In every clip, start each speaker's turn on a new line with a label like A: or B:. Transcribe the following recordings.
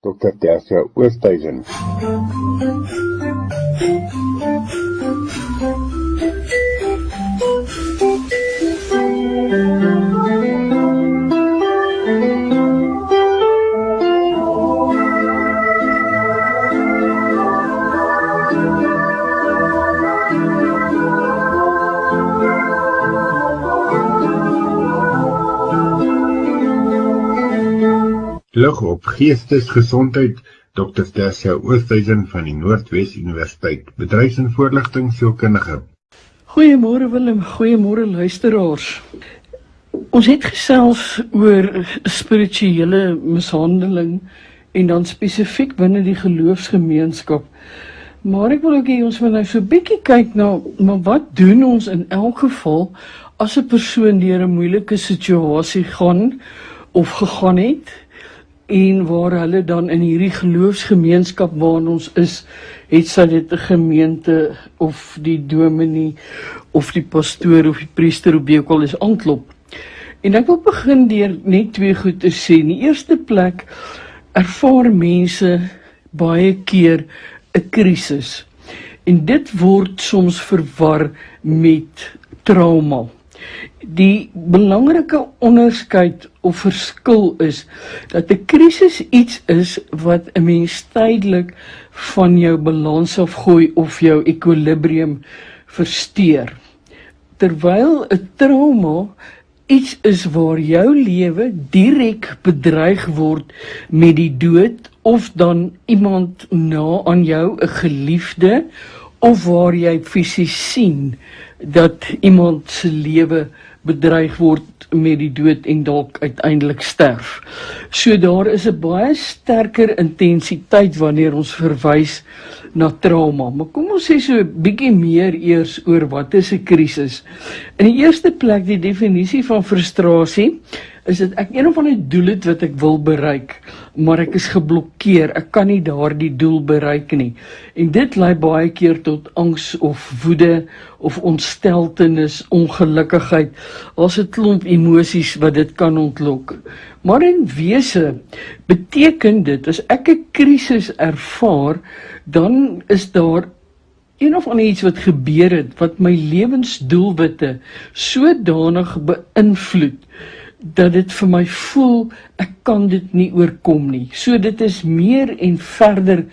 A: Dr. Tersia Oosthuizen. Lig op geestesgesondheid, Dr. Tersia Oosthuizen van die Noordwes Universiteit, bedryfs- en voorligtingsielkundige.
B: Goeiemôre Willem, goeiemôre luisteraars. Ons het gesels oor spirituele mishandeling en dan spesifiek binne die geloofsgemeenskap. Maar ek wil ook hê ons moet nou so 'n bietjie kyk na maar wat doen ons in elk geval as 'n persoon deur 'n moeilike situasie gaan of gegaan het, en waar hulle dan in hierdie geloofsgemeenskap waarin ons is, het sy dit 'n gemeente of die dominee of die pastoor of die priester of wie ook al is aanklop. En ek wil begin deur net twee goed te sê. In die eerste plek ervaar mense baie keer 'n krisis. En dit word soms verwar met trauma. Die belangrike onderskeid of verskil is dat 'n krisis iets is wat 'n mens tydelik van jou balans afgooi of jou ekwilibrium versteur. Terwyl 'n trauma iets is waar jou lewe direk bedreig word met die dood of dan iemand na aan jou, 'n geliefde, of waar jy fisies sien dat iemand se lewe bedreig word met die dood en dalk uiteindelik sterf. So daar is 'n baie sterker intensiteit wanneer ons verwys na trauma. Maar kom ons sê so 'n bietjie meer eers oor wat is 'n krisis. In die eerste plek, die definisie van frustrasie, is dit ek een of ander doel het wat ek wil bereik, maar ek is geblokkeer, ek kan nie daardie doel bereik nie. En dit lei baie keer tot angs of woede of ontsteltenis, ongelukkigheid, as 'n klomp emosies wat dit kan ontlok. Maar in wese beteken dit, as ek 'n krisis ervaar, dan is daar een of ander iets wat gebeur het, wat my lewensdoelwitte sodanig beïnvloed, dat dit vir my voel, ek kan dit nie oorkom nie. So dit is meer en verder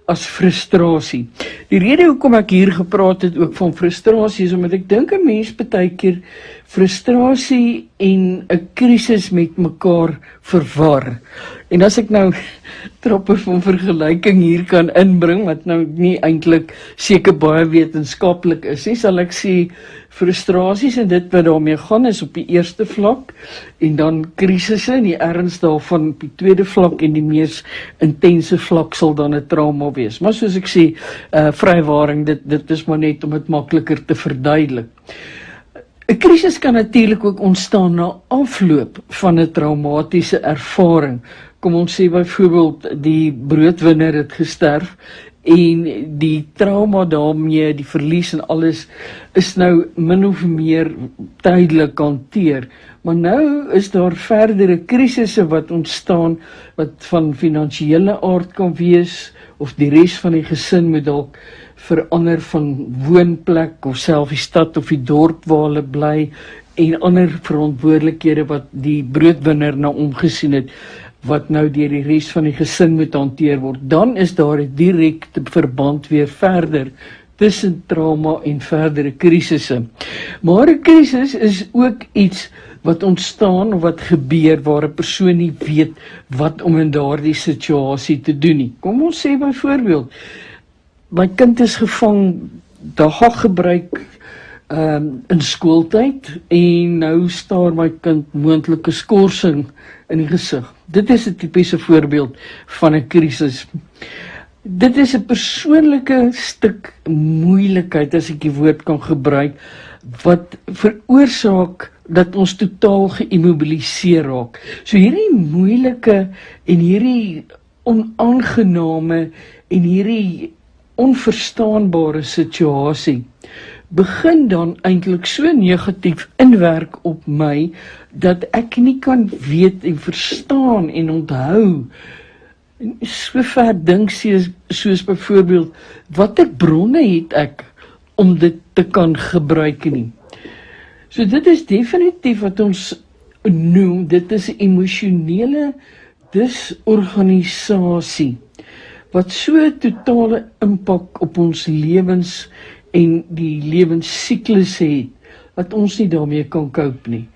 B: as frustrasie. Die rede hoekom ek hier gepraat het ook van frustrasie is omdat ek dink 'n mens baie keer frustrasie en 'n krisis met mekaar verwar. En as ek nou trappe van vergelyking hier kan inbring, wat nou nie eintlik seker baie wetenskaplik is nie, sal ek sê frustrasies en dit wat daarmee gaan is op die eerste vlak, en dan krisisse en die erns daarvan op die tweede vlak, en die mees intense vlak sal dan 'n trauma wees. Maar soos ek sê, vrywaring, dit is maar net om dit makliker te verduidelik. 'n Krisis kan natuurlik ook ontstaan na afloop van 'n traumatiese ervaring. Kom ons sê byvoorbeeld die broodwinner het gesterf en die trauma daarmee, die verlies en alles is nou min of meer tydelik hanteer. Maar nou is daar verdere krisisse wat ontstaan wat van finansiële aard kan wees, of die res van die gesin moet dalk verander van woonplek of self die stad of die dorp waar hulle bly, en ander verantwoordelikhede wat die broodwinner nou omgesien het, wat nou deur die res van die gesin moet hanteer word. Dan is daar 'n direkte verband weer verder tussen trauma en verdere krisisse. Maar 'n krisis is ook iets wat ontstaan of wat gebeur waar 'n persoon nie weet wat om in daardie situasie te doen nie. Kom ons sê byvoorbeeld, my kind is gevang daggebruik in skooltyd en nou staar my kind moontlike skorsing in die gesig. Dit is 'n tipiese voorbeeld van 'n krisis. Dit is 'n persoonlike stuk moeilikheid, as ek die woord kan gebruik, wat veroorsaak dat ons totaal geïmmobiliseer raak. So hierdie moeilike en hierdie onaangename en hierdie onverstaanbare situasie begin dan eintlik so negatief inwerk op my, dat ek nie kan weet en verstaan en onthou En so ver dink soos byvoorbeeld, watter bronne het ek om dit te kan gebruik nie. So dit is definitief wat ons noem, dit is 'n emosionele disorganisasie, wat so 'n totale impak op ons lewens en die lewenssiklus het, dat ons nie daarmee kan cope nie.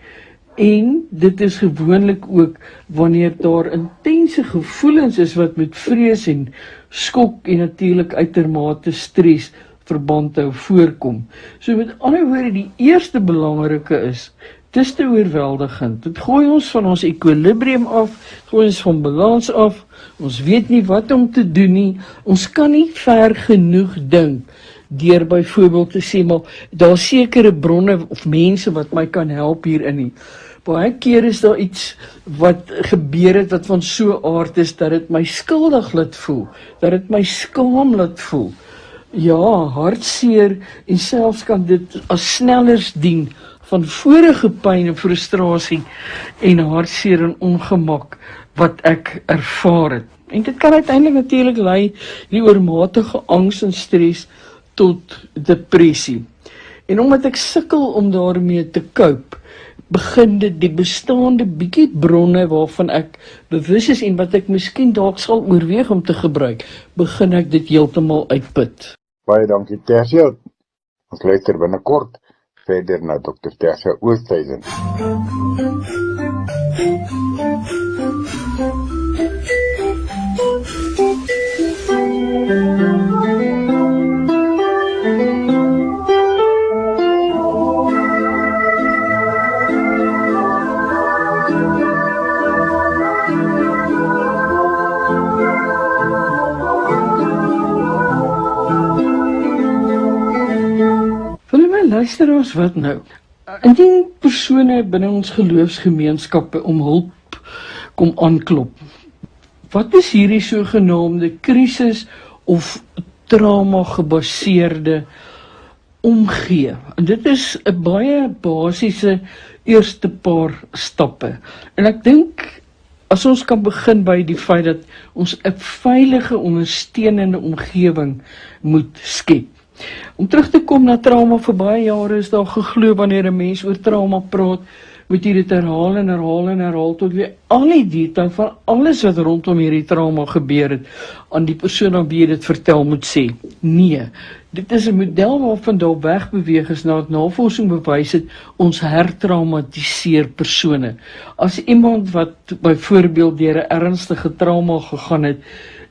B: En dit is gewoonlik ook wanneer daar intense gevoelens is wat met vrees en skok en natuurlik uitermate stres verband hou voorkom. So met ander woorde, die eerste belangrike is, dis te oorweldigend. Dit gooi ons van ons ekwilibrium af, gooi ons van balans af, ons weet nie wat om te doen nie, ons kan nie ver genoeg dink, deur byvoorbeeld te sê, maar daar sekere bronne of mense wat my kan help hierin nie. Baie keer is daar iets wat gebeur het wat van so 'n aard is, dat dit my skuldig laat voel, dat dit my skaam laat voel. Ja, hartseer en selfs kan dit as snellers dien van vorige pyn en frustrasie en hartseer en ongemak wat ek ervaar het. En dit kan uiteindelik natuurlik lei die oormatige angs en stres tot depressie. En omdat ek sukkel om daarmee te cope, begin dit die bestaande bietjie bronne waarvan ek bewus is en wat ek miskien dalk sal oorweeg om te gebruik, begin ek dit heeltemal uitput.
A: Baie dankie Tersia. Ons luister binnekort verder na Dr. Tersia Oosthuizen.
B: Luisteraars, wat nou? Indien persone binne ons geloofsgemeenskappe om hulp kom aanklop, wat is hierdie sogenaamde krisis of trauma gebaseerde omgee? En dit is 'n baie basiese eerste paar stappe. En ek dink, as ons kan begin by die feit dat ons 'n veilige, ondersteunende omgewing moet skep. Om terug te kom na trauma, vir baie jare is daar geglo wanneer 'n mens oor trauma praat, moet jy dit herhaal en herhaal en herhaal tot jy al die detail van alles wat rondom hierdie trauma gebeur het aan die persoon aan wie jy dit vertel moet sê. Nee, dit is 'n model waarvan daar wegbeweeg is nadat navorsing bewys het ons hertraumatiseer persone. As iemand wat byvoorbeeld deur 'n ernstige trauma gegaan het,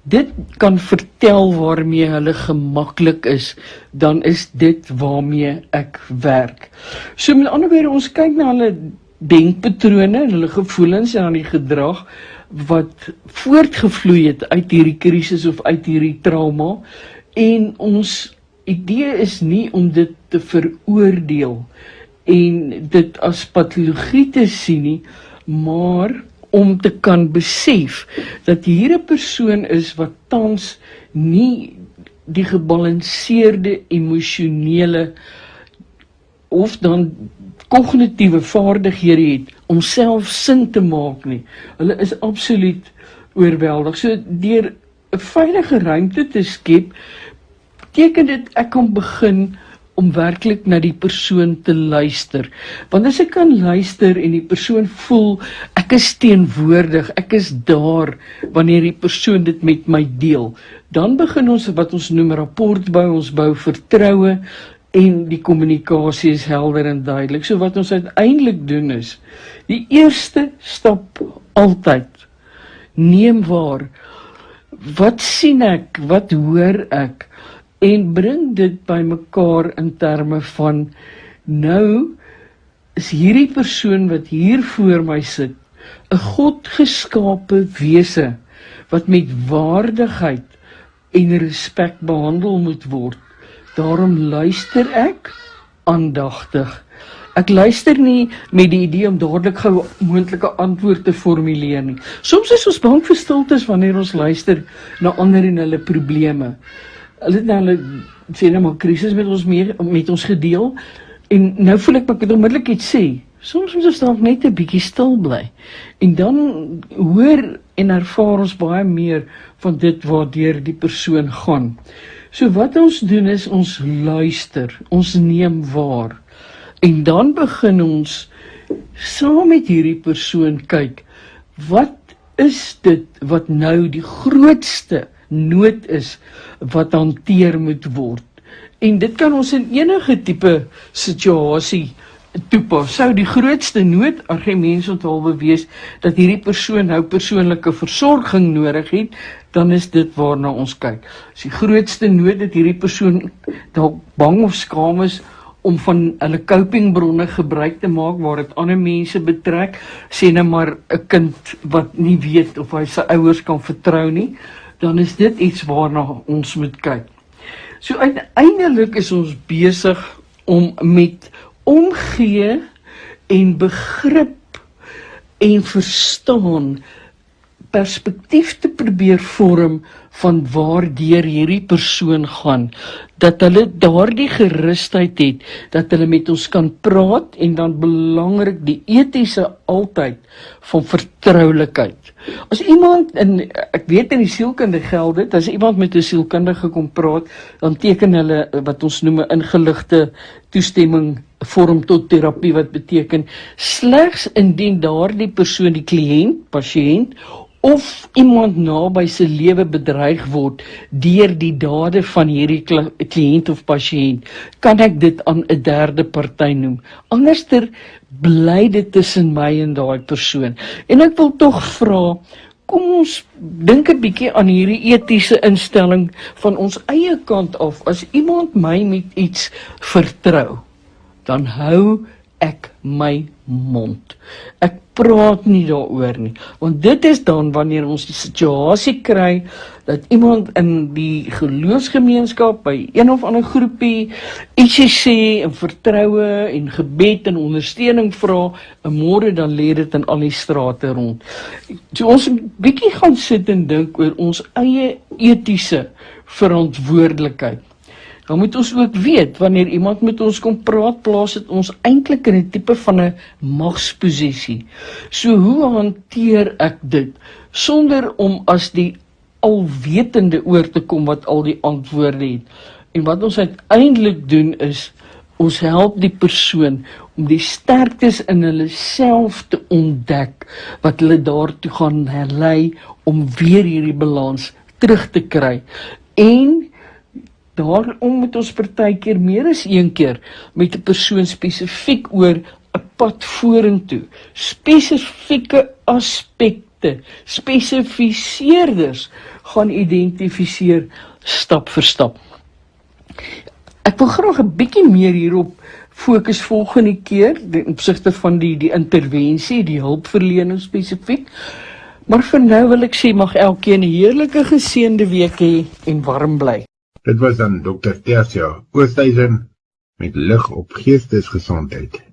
B: dit kan vertel waarmee hulle gemaklik is, dan is dit waarmee ek werk. So met ander woorde, ons kyk na hulle denkpatrone en hulle gevoelens en aan die gedrag wat voortgevloei het uit hierdie krisis of uit hierdie trauma, en ons idee is nie om dit te veroordeel en dit as patologie te sien nie, maar om te kan besef dat hier 'n persoon is wat tans nie die gebalanseerde emosionele of dan kognitiewe vaardighede het om self sin te maak nie. Hulle is absoluut oorweldig. So deur 'n veilige ruimte te skep, beteken dit ek kan begin om werklik na die persoon te luister. Want as ek kan luister en die persoon voel, ek is teenwoordig, ek is daar wanneer die persoon dit met my deel, dan begin ons wat ons noem rapport bou, ons bou vertroue en die kommunikasie is helder en duidelik. So wat ons uiteindelik doen is, die eerste stap altyd, neem waar, wat sien ek, wat hoor ek, en bring dit by mekaar in terme van, nou is hierdie persoon wat hier voor my sit, 'n godgeskape wese, wat met waardigheid en respek behandel moet word. Daarom luister ek aandagtig. Ek luister nie met die idee om dadelik gou moontlike antwoord te formuleer nie. Soms is ons bang vir stiltes wanneer ons luister na ander en hulle probleme. Hulle sê nou maar krisis met ons gedeel, en nou voel ek het onmiddellik iets sê. Soms moet ons dalk net 'n bietjie stil bly. En dan hoor en ervaar ons baie meer van dit waardeur die persoon gaan. So wat ons doen is ons luister, ons neem waar. En dan begin ons saam met hierdie persoon kyk, wat is dit wat nou die grootste nood is wat hanteer moet word. En dit kan ons in enige tipe situasie toepas. Sou die grootste nood argumentshalwe wees dat hierdie persoon nou persoonlike versorging nodig het, dan is dit waarna ons kyk. As die grootste nood dat hierdie persoon dalk bang of skaam is om van hulle copingbronne gebruik te maak waar dit ander mense betrek, sê nou maar 'n kind wat nie weet of hy sy ouers kan vertrou nie, dan is dit iets waarna ons moet kyk. So uiteindelik is ons besig om met omgee en begrip en verstaan perspektief te probeer vorm van waardeur hierdie persoon gaan, dat hulle daardie gerusheid het, dat hulle met ons kan praat en dan belangrik die etiese altyd van vertroulikheid. As iemand, en ek weet in die sielkunde geld dit, as iemand met 'n sielkundige kom praat, dan teken hulle wat ons noem 'n ingeligte toestemming vorm tot terapie, wat beteken slegs indien daardie persoon, die kliënt, pasiënt, of iemand naby sy lewe bedreig word deur die dade van hierdie kliënt of pasiënt, kan ek dit aan 'n derde party noem. Anderster bly dit tussen my en daai persoon. En ek wil tog vra, kom ons dink 'n bietjie aan hierdie etiese instelling van ons eie kant af. As iemand my met iets vertrou, dan hou ek my mond. Ek praat nie daaroor nie, want dit is dan wanneer ons die situasie kry dat iemand in die geloofsgemeenskap by een of ander groepie ietsie sê en vertroue en gebed en ondersteuning vra, en môre dan lê dit in al die strate rond. So ons 'n bietjie gaan sit en dink oor ons eie etiese verantwoordelikheid. Dan moet ons ook weet, wanneer iemand met ons kom praat, plaas dit ons eintlik in 'n tipe van 'n magsposisie. So hoe hanteer ek dit, sonder om as die alwetende oor te kom wat al die antwoorde het. En wat ons uiteindelik doen is, ons help die persoon om die sterktes in hulle self te ontdek, wat hulle daartoe gaan lei om weer hierdie balans terug te kry. En daarom moet ons partykeer meer as een keer met 'n persoon spesifiek oor 'n pad vorentoe, spesifieke aspekte, spesifiseerders gaan identifiseer stap vir stap. Ek wil graag 'n bietjie meer hierop fokus volgende keer, in opsigte van die intervensie, die hulpverlening spesifiek. Maar vir nou wil ek sê, mag elkeen 'n heerlike geseënde week hê en warm bly.
A: Dit was dan Dr. Tersia Oosthuizen met lig op geestesgesondheid.